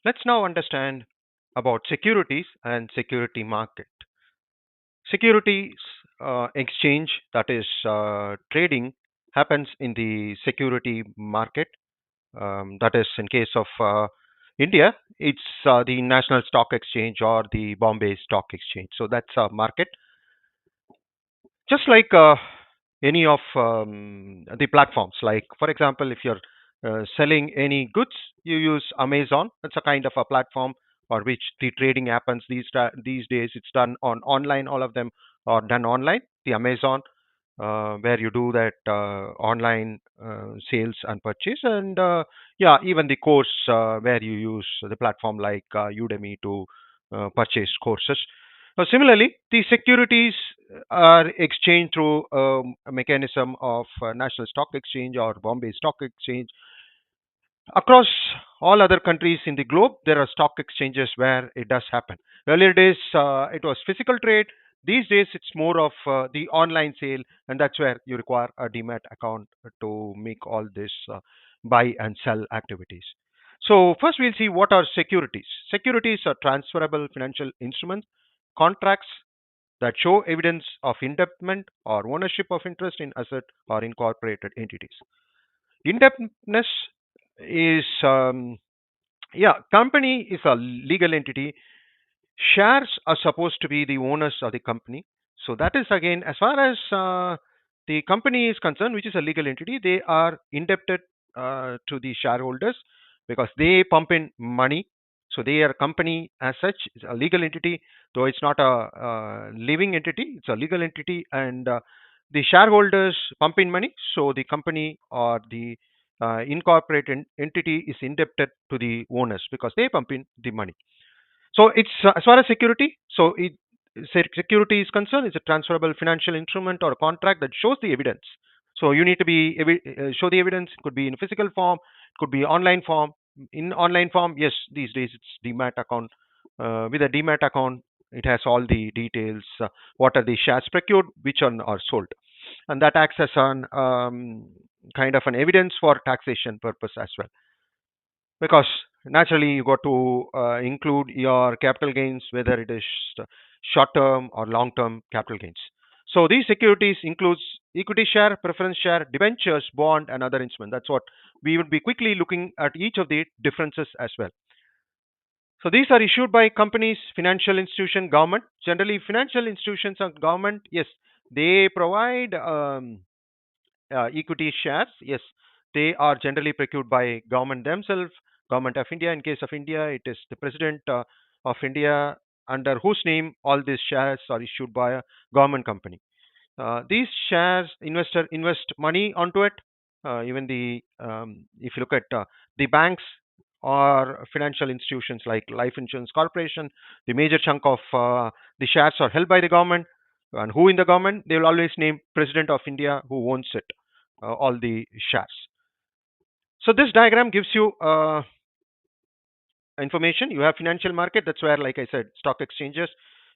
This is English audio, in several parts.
Let's now understand about securities and security market. Securities exchange, that is trading, happens in the security market. That is in case of India, it's the National Stock Exchange or the Bombay Stock Exchange. So that's a market. Just like any of the platforms, like for example, if you're selling any goods, you use Amazon. It's a kind of a platform for which the trading happens these days. It's done on online. All of them are done online. The Amazon, where you do that online sales and purchase, and yeah, even the course where you use the platform like Udemy to purchase courses. Similarly, the securities are exchanged through a mechanism of National Stock Exchange or Bombay Stock Exchange. Across all other countries in the globe, there are stock exchanges where it does happen. Earlier days, it was physical trade. These days, it's more of the online sale, and that's where you require a demat account to make all this buy and sell activities. So, first we'll see what are securities. Securities are transferable financial instruments, contracts that show evidence of indebtedness or ownership of interest in asset or incorporated entities. Indebtedness is yeah, company is a legal entity. Shares are supposed to be the owners of the company. So that is again, as far as the company is concerned, which is a legal entity, they are indebted to the shareholders because they pump in money. So they are a company as such. It's a legal entity, though it's not a, living entity. It's a legal entity, and the shareholders pump in money. So the company or the incorporated entity is indebted to the owners because they pump in the money. So it's as far as security. So security is concerned, it's a transferable financial instrument or a contract that shows the evidence. So you need to show the evidence. It could be in physical form, it could be online form. In online form, yes, these days it's demat account. With a demat account, it has all the details. What are the shares procured, which one are sold, and that acts as an kind of an evidence for taxation purpose as well, because naturally you got to include your capital gains, whether it is short term or long term capital gains. So these securities includes equity share, preference share, debentures, bond, and other instruments. That's what we would be quickly looking at each of the differences as well. So these are issued by companies, financial institution, government. Generally, financial institutions and government, yes, they provide equity shares. Yes, they are generally procured by government themselves, government of India. In case of India, it is the president of India, under whose name all these shares are issued by a government company. These shares, investor invest money onto it. Even the if you look at the banks or financial institutions like life insurance corporation, the major chunk of the shares are held by the government. And who in the government? They will always name President of India who owns it, all the shares. So this diagram gives you information. You have financial market. That's where, like I said, stock exchanges,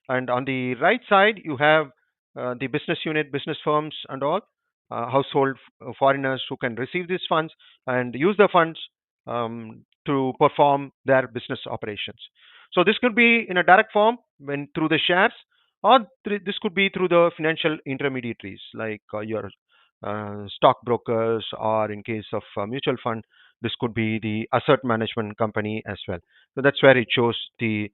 and on the right side you have the business unit, business firms, and all household foreigners who can receive these funds and use the funds to perform their business operations. So this could be in a direct form when through the shares, or this could be through the financial intermediaries like your stockbrokers, or in case of mutual fund, this could be the asset management company as well. So that's where it shows the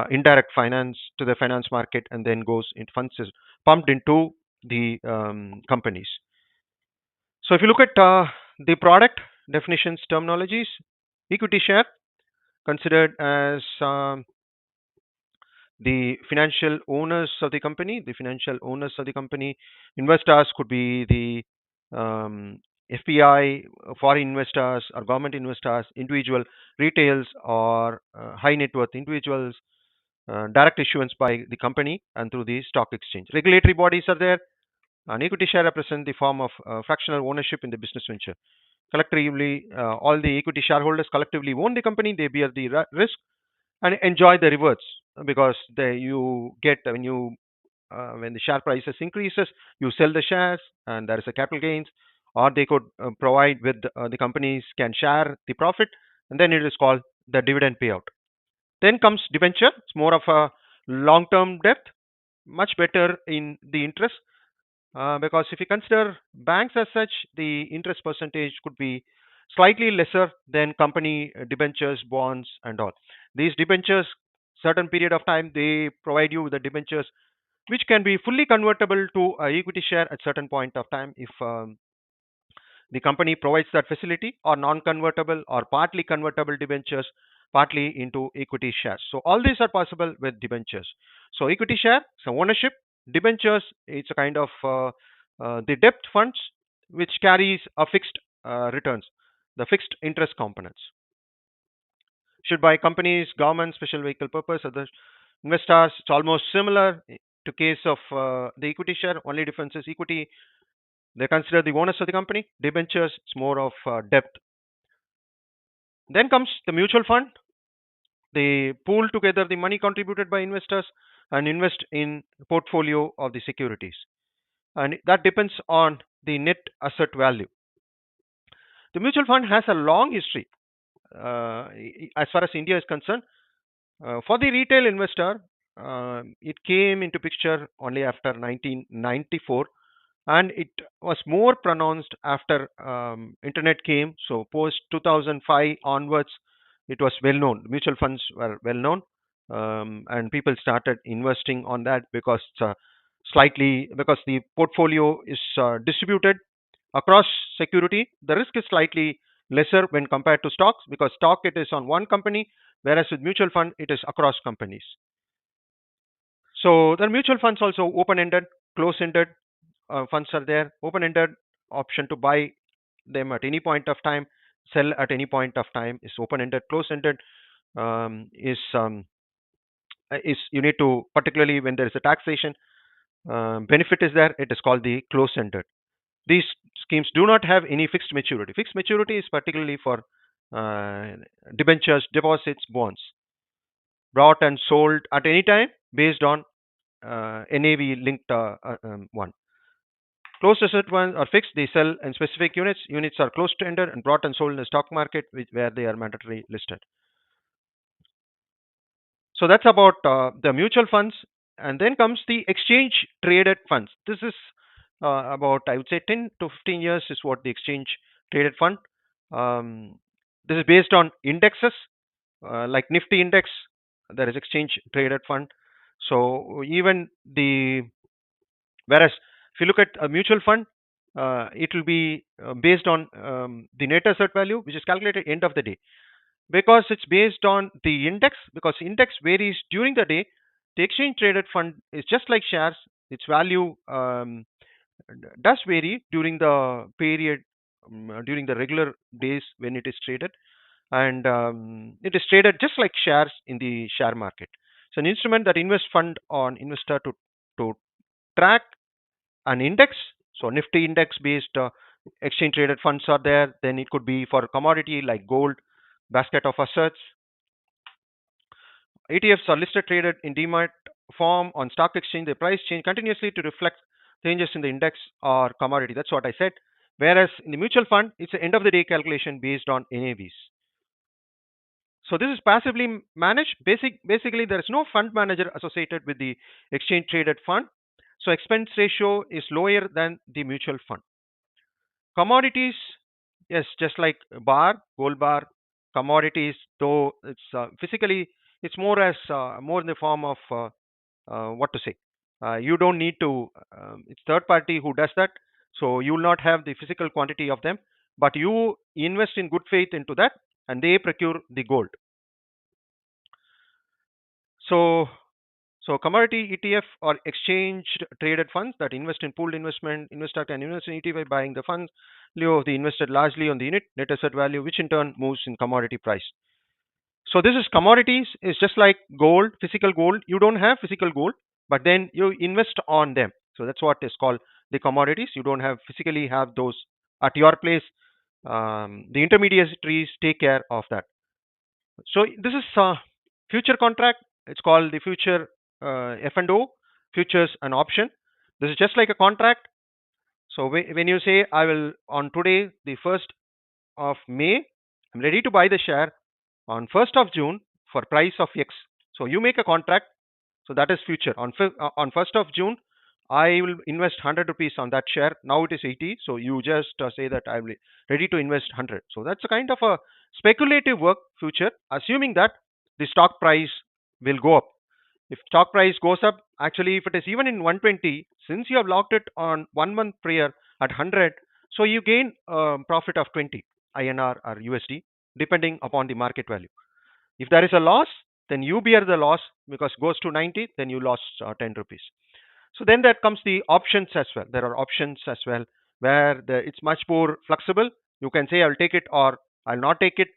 indirect finance to the finance market, and then goes in funds is pumped into the companies. So if you look at the product definitions, terminologies, equity share considered as the financial owners of the company. The financial owners of the company, investors could be the FPI, foreign investors, or government investors, individual retails, or high net worth individuals. Direct issuance by the company and through the stock exchange. Regulatory bodies are there. An equity share represents the form of fractional ownership in the business venture. Collectively, all the equity shareholders collectively own the company. They bear the risk and enjoy the rewards, because you get when the share prices increases, you sell the shares and there is a capital gains, or they could provide with the companies can share the profit, and then it is called the dividend payout. Then comes debenture. It's more of a long-term debt, much better in the interest, because if you consider banks as such, the interest percentage could be slightly lesser than company debentures, bonds, and all. These debentures, certain period of time, they provide you with the debentures which can be fully convertible to a equity share at certain point of time if the company provides that facility, or non-convertible or partly convertible debentures, partly into equity shares. So all these are possible with debentures. So equity share, so ownership. Debentures, it's a kind of the debt funds which carries a fixed returns, the fixed interest components. Should by companies, government, special vehicle purpose, other investors. It's almost similar to case of the equity share. Only difference is equity, they consider the owners of the company. Debentures, it's more of debt. Then comes the mutual fund. They pool together the money contributed by investors and invest in portfolio of the securities. And that depends on the net asset value. The mutual fund has a long history as far as India is concerned. For the retail investor, it came into picture only after 1994, and it was more pronounced after internet came. So post 2005 onwards, it was well known. Mutual funds were well known, and people started investing on that because slightly because the portfolio is distributed across security. The risk is slightly lesser when compared to stocks, because stock it is on one company, whereas with mutual fund it is across companies. So the mutual funds also open-ended, close-ended funds are there. Open-ended option to buy them at any point of time, sell at any point of time is open-ended. Close-ended is you need to, particularly when there is a taxation benefit is there, it is called the close-ended. These schemes do not have any fixed maturity. Fixed maturity is particularly for uh, debentures, deposits, bonds, bought and sold at any time based on NAV linked one. Closed asset ones are fixed, they sell in specific units. Units are closed ended and bought and sold in the stock market, where they are mandatory listed. So that's about the mutual funds. And then comes the exchange traded funds. This is about, I would say, 10 to 15 years is what the exchange traded fund. Um, this is based on indexes like Nifty index. There is exchange traded fund. So even the whereas if you look at a mutual fund, it will be based on the net asset value, which is calculated end of the day, because it's based on the index. Because index varies during the day, the exchange traded fund is just like shares. Its value does vary during the period, during the regular days when it is traded, and it is traded just like shares in the share market. It's an instrument that invest fund on investor to track an index. So Nifty index based exchange traded funds are there. Then it could be for commodity like gold, basket of assets. ETFs are listed traded in demat form on stock exchange. The price change continuously to reflect changes in the index or commodity. That's what I said. Whereas in the mutual fund, it's an end of the day calculation based on NAVs. So this is passively managed. Basically, there is no fund manager associated with the exchange traded fund. So expense ratio is lower than the mutual fund. Commodities, yes, just like bar, gold bar, commodities, though it's physically, it's more as more in the form of what to say. You don't need to. It's third party who does that, so you will not have the physical quantity of them, but you invest in good faith into that, and they procure the gold. So so commodity ETF or exchange traded funds that invest in pooled investment. Investor can invest in ETF by buying the funds. Leo, the invested largely on the unit net asset value, which in turn moves in commodity price. So this is commodities is just like gold, physical gold. You don't have physical gold, but then you invest on them. So that's what is called the commodities. You don't have physically have those at your place. The intermediaries take care of that. So this is future contract. It's called the future F&O, futures and option. This is just like a contract. So when you say I will on today, the 1st of May, I'm ready to buy the share on 1st of June for price of X. So you make a contract, so that is future. On 1st of June, I will invest 100 rupees on that share. Now it is 80. So you just say that I'm ready to invest 100. So that's a kind of a speculative work future, assuming that the stock price will go up. If stock price goes up, actually, if it is even in 120, since you have locked it on 1 month prior at 100, so you gain profit of 20 INR or USD, depending upon the market value. If there is a loss, then you bear the loss because it goes to 90, then you lost 10 rupees. So then there comes the options as well. There are options as well where it's much more flexible. You can say I'll take it or I'll not take it,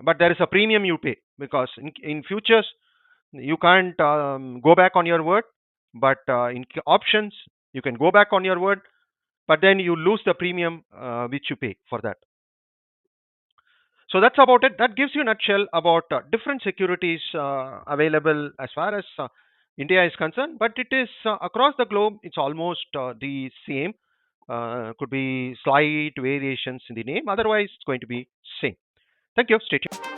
but there is a premium you pay because in futures you can't go back on your word, but in options you can go back on your word, but then you lose the premium which you pay for that. So that's about it. That gives you a nutshell about different securities available as far as India is concerned, but it is across the globe. It's almost the same. Could be slight variations in the name. Otherwise, it's going to be same. Thank you. Stay tuned.